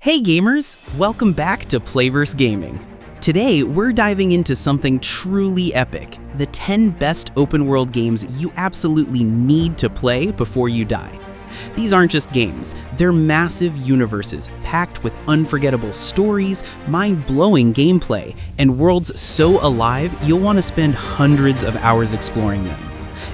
Hey gamers, welcome back to Playverse Gaming. Today, we're diving into something truly epic, the 10 best open world games you absolutely need to play before you die. These aren't just games, they're massive universes packed with unforgettable stories, mind-blowing gameplay, and worlds so alive you'll want to spend hundreds of hours exploring them.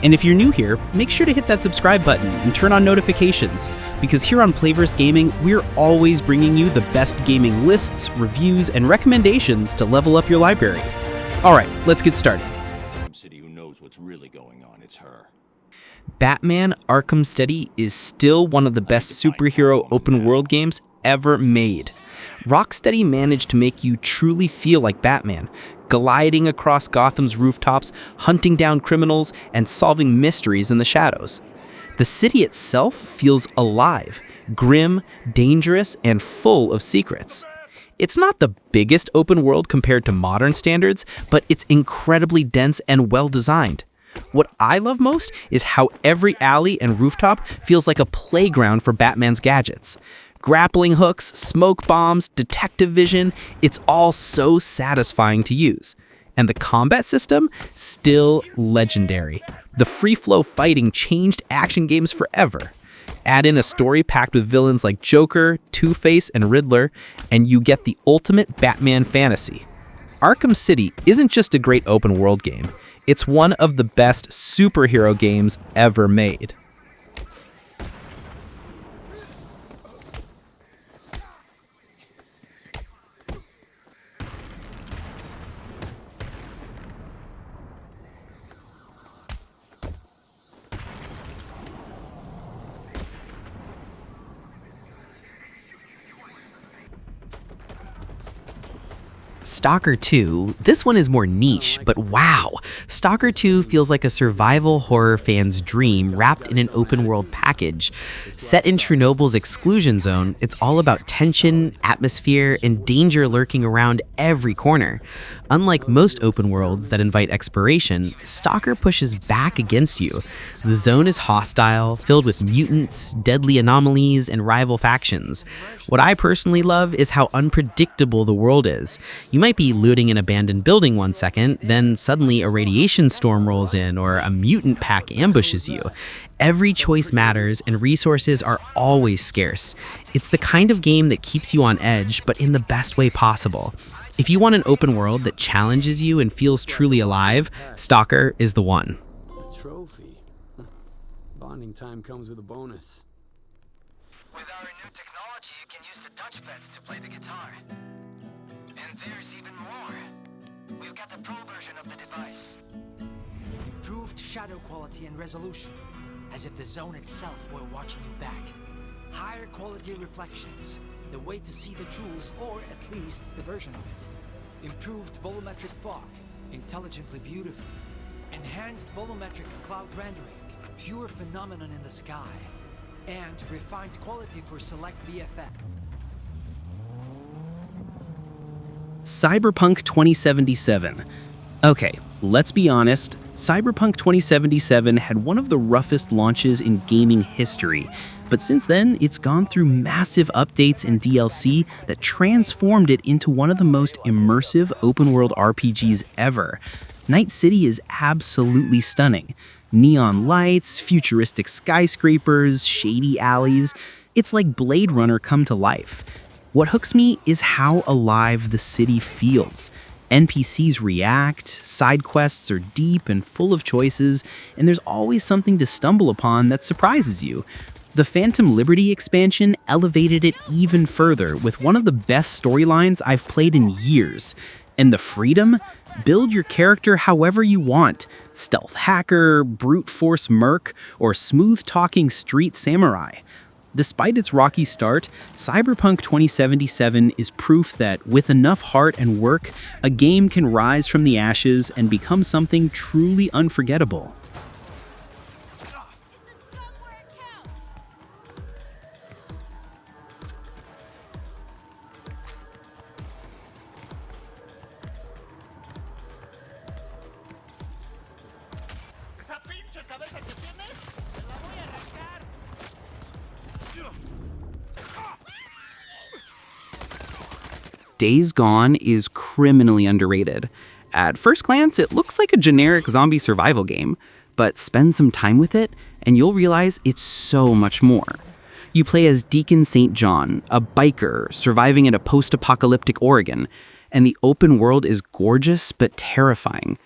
And if you're new here, make sure to hit that subscribe button and turn on notifications, because here on Playverse Gaming, we're always bringing you the best gaming lists, reviews, and recommendations to level up your library. Alright, let's get started. City who knows what's really going on, it's her. Batman Arkham City is still one of the best superhero open world games ever made. Rocksteady managed to make you truly feel like Batman, gliding across Gotham's rooftops, hunting down criminals, and solving mysteries in the shadows. The city itself feels alive, grim, dangerous, and full of secrets. It's not the biggest open world compared to modern standards, but it's incredibly dense and well-designed. What I love most is how every alley and rooftop feels like a playground for Batman's gadgets. Grappling hooks, smoke bombs, detective vision, it's all so satisfying to use. And the combat system, still legendary. The free-flow fighting changed action games forever. Add in a story packed with villains like Joker, Two-Face, and Riddler, and you get the ultimate Batman fantasy. Arkham City isn't just a great open world game, it's one of the best superhero games ever made. Stalker 2, this one is more niche, but wow! Stalker 2 feels like a survival horror fan's dream wrapped in an open world package. Set in Chernobyl's exclusion zone, it's all about tension, atmosphere, and danger lurking around every corner. Unlike most open worlds that invite exploration, Stalker pushes back against you. The zone is hostile, filled with mutants, deadly anomalies, and rival factions. What I personally love is how unpredictable the world is. You might be looting an abandoned building one second, then suddenly a radiation storm rolls in or a mutant pack ambushes you. Every choice matters and resources are always scarce. It's the kind of game that keeps you on edge, but in the best way possible. If you want an open world that challenges you and feels truly alive, Stalker is the one. A trophy. Bonding time comes with a bonus. With our new technology, you can use the touchpads to play the guitar. And there's even more. We've got the pro version of the device. Improved shadow quality and resolution, as if the zone itself were watching you back. Higher quality reflections, the way to see the truth, or at least the version of it. Improved volumetric fog, intelligently beautiful. Enhanced volumetric cloud rendering, pure phenomenon in the sky. And refined quality for select VFX. Cyberpunk 2077. Okay, let's be honest, Cyberpunk 2077 had one of the roughest launches in gaming history, but since then, it's gone through massive updates and DLC that transformed it into one of the most immersive open-world RPGs ever. Night City is absolutely stunning. Neon lights, futuristic skyscrapers, shady alleys. It's like Blade Runner come to life. What hooks me is how alive the city feels. NPCs react, side quests are deep and full of choices, and there's always something to stumble upon that surprises you. The Phantom Liberty expansion elevated it even further with one of the best storylines I've played in years. And the freedom? Build your character however you want. Stealth hacker, brute force merc, or smooth-talking street samurai. Despite its rocky start, Cyberpunk 2077 is proof that with enough heart and work, a game can rise from the ashes and become something truly unforgettable. Days Gone is criminally underrated. At first glance, it looks like a generic zombie survival game, but spend some time with it and you'll realize it's so much more. You play as Deacon St. John, a biker surviving in a post-apocalyptic Oregon, and the open world is gorgeous but terrifying.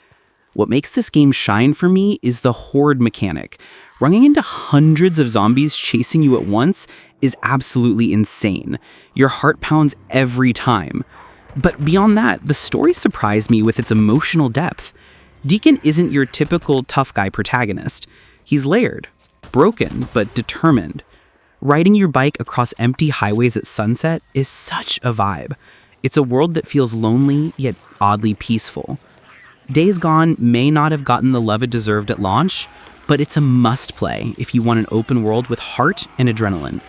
What makes this game shine for me is the horde mechanic. Running into hundreds of zombies chasing you at once is absolutely insane. Your heart pounds every time. But beyond that, the story surprised me with its emotional depth. Deacon isn't your typical tough guy protagonist. He's layered, broken, but determined. Riding your bike across empty highways at sunset is such a vibe. It's a world that feels lonely, yet oddly peaceful. Days Gone may not have gotten the love it deserved at launch, but it's a must-play if you want an open world with heart and adrenaline.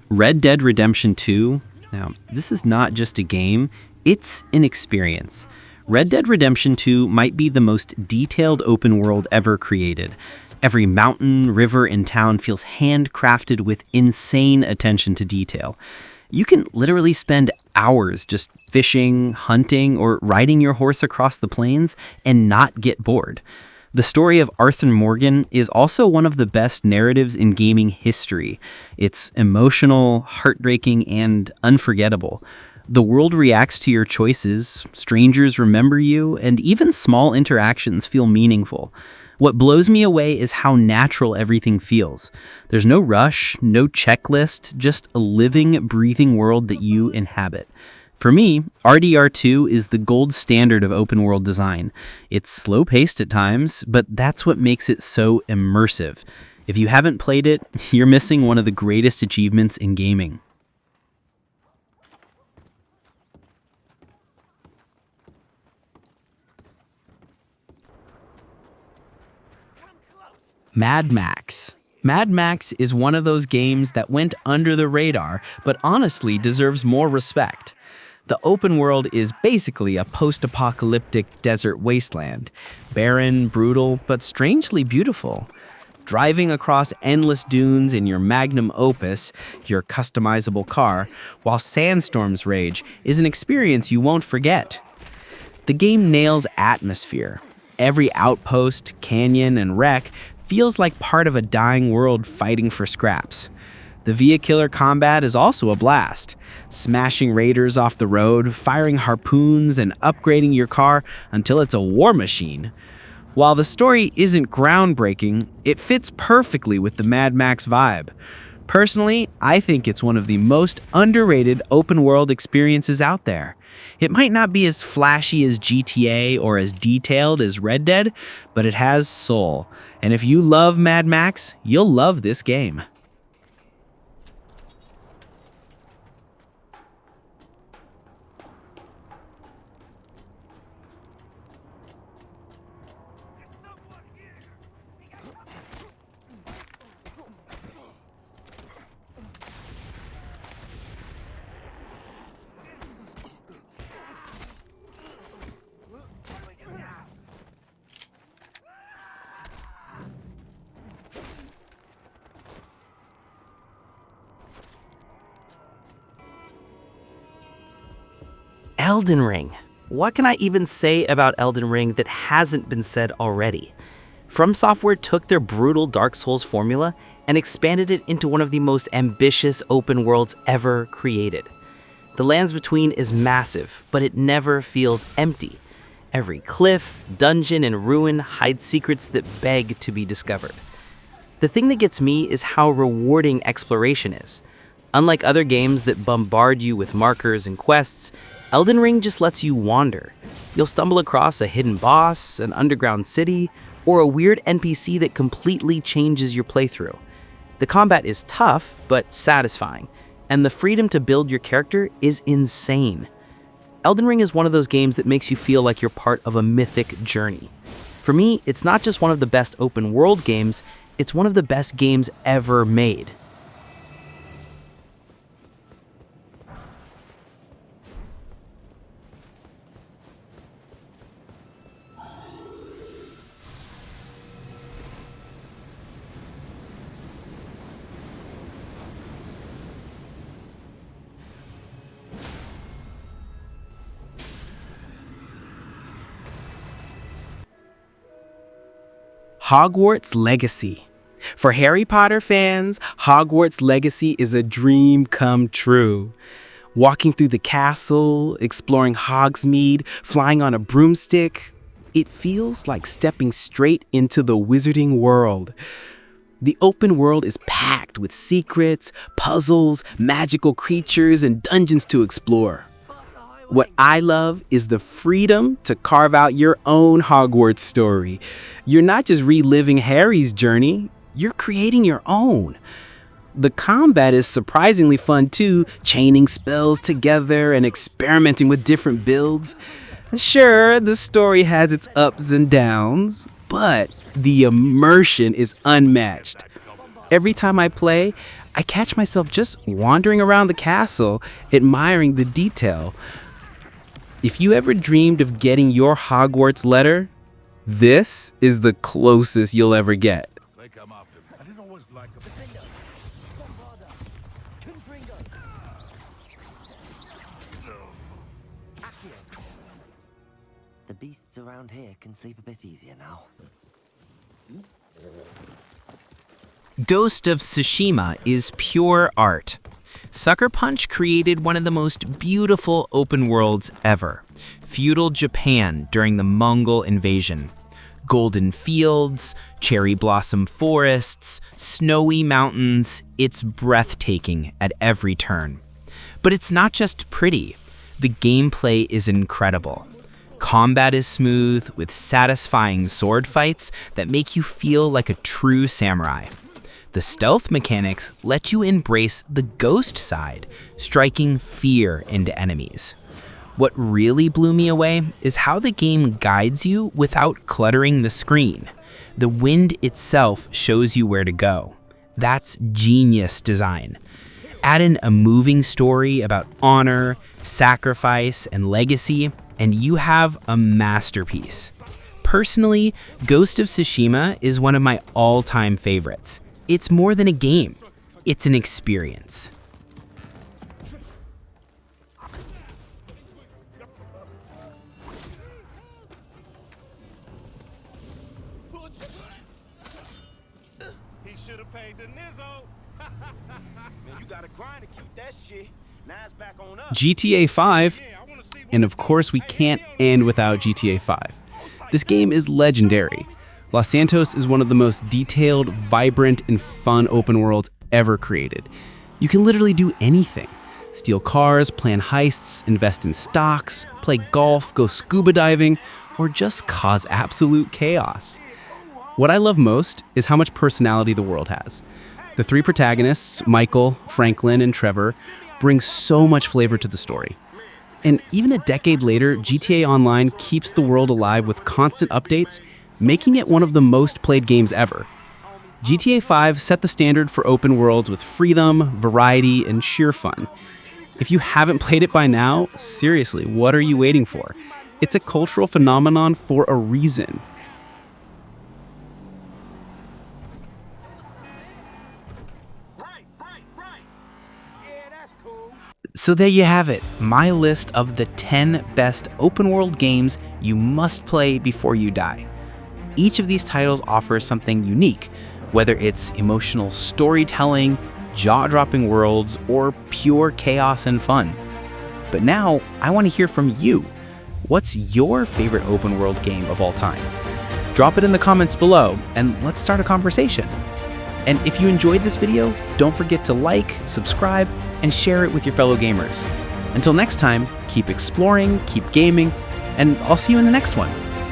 Red Dead Redemption 2, now this is not just a game, it's an experience. Red Dead Redemption 2 might be the most detailed open world ever created. Every mountain, river, and town feels handcrafted with insane attention to detail. You can literally spend hours just fishing, hunting, or riding your horse across the plains and not get bored. The story of Arthur Morgan is also one of the best narratives in gaming history. It's emotional, heartbreaking, and unforgettable. The world reacts to your choices, strangers remember you, and even small interactions feel meaningful. What blows me away is how natural everything feels. There's no rush, no checklist, just a living, breathing world that you inhabit. For me, RDR2 is the gold standard of open world design. It's slow-paced at times, but that's what makes it so immersive. If you haven't played it, you're missing one of the greatest achievements in gaming. Mad Max. Mad Max is one of those games that went under the radar, but honestly deserves more respect. The open world is basically a post-apocalyptic desert wasteland. Barren, brutal, but strangely beautiful. Driving across endless dunes in your magnum opus, your customizable car, while sandstorms rage, is an experience you won't forget. The game nails atmosphere. Every outpost, canyon, and wreck feels like part of a dying world fighting for scraps. The vehicular combat is also a blast. Smashing raiders off the road, firing harpoons, and upgrading your car until it's a war machine. While the story isn't groundbreaking, it fits perfectly with the Mad Max vibe. Personally, I think it's one of the most underrated open-world experiences out there. It might not be as flashy as GTA or as detailed as Red Dead, but it has soul. And if you love Mad Max, you'll love this game. Elden Ring. What can I even say about Elden Ring that hasn't been said already? From Software took their brutal Dark Souls formula and expanded it into one of the most ambitious open worlds ever created. The Lands Between is massive, but it never feels empty. Every cliff, dungeon, and ruin hide secrets that beg to be discovered. The thing that gets me is how rewarding exploration is. Unlike other games that bombard you with markers and quests, Elden Ring just lets you wander. You'll stumble across a hidden boss, an underground city, or a weird NPC that completely changes your playthrough. The combat is tough, but satisfying, and the freedom to build your character is insane. Elden Ring is one of those games that makes you feel like you're part of a mythic journey. For me, it's not just one of the best open world games, it's one of the best games ever made. Hogwarts Legacy. For Harry Potter fans, Hogwarts Legacy is a dream come true. Walking through the castle, exploring Hogsmeade, flying on a broomstick, it feels like stepping straight into the wizarding world. The open world is packed with secrets, puzzles, magical creatures, and dungeons to explore. What I love is the freedom to carve out your own Hogwarts story. You're not just reliving Harry's journey, you're creating your own. The combat is surprisingly fun too, chaining spells together and experimenting with different builds. Sure, the story has its ups and downs, but the immersion is unmatched. Every time I play, I catch myself just wandering around the castle, admiring the detail. If you ever dreamed of getting your Hogwarts letter, this is the closest you'll ever get. The beasts around here can sleep a bit easier now. Ghost of Tsushima is pure art. Sucker Punch created one of the most beautiful open worlds ever. Feudal Japan during the Mongol invasion. Golden fields, cherry blossom forests, snowy mountains. It's breathtaking at every turn. But it's not just pretty. The gameplay is incredible. Combat is smooth, with satisfying sword fights that make you feel like a true samurai. The stealth mechanics let you embrace the ghost side, striking fear into enemies. What really blew me away is how the game guides you without cluttering the screen. The wind itself shows you where to go. That's genius design. Add in a moving story about honor, sacrifice, and legacy, and you have a masterpiece. Personally, Ghost of Tsushima is one of my all-time favorites. It's more than a game, it's an experience. He should have paid the Nizzo. Man, you gotta grind to keep that shit. Now it's back on us. GTA 5, and of course we can't end without GTA 5. This game is legendary. Los Santos is one of the most detailed, vibrant, and fun open worlds ever created. You can literally do anything. Steal cars, plan heists, invest in stocks, play golf, go scuba diving, or just cause absolute chaos. What I love most is how much personality the world has. The three protagonists, Michael, Franklin, and Trevor, bring so much flavor to the story. And even a decade later, GTA Online keeps the world alive with constant updates, making it one of the most played games ever. GTA 5 set the standard for open worlds with freedom, variety, and sheer fun. If you haven't played it by now, seriously, what are you waiting for? It's a cultural phenomenon for a reason. So there you have it, my list of the 10 best open world games you must play before you die. Each of these titles offers something unique, whether it's emotional storytelling, jaw-dropping worlds, or pure chaos and fun. But now, I want to hear from you. What's your favorite open world game of all time? Drop it in the comments below, and let's start a conversation. And if you enjoyed this video, don't forget to like, subscribe, and share it with your fellow gamers. Until next time, keep exploring, keep gaming, and I'll see you in the next one.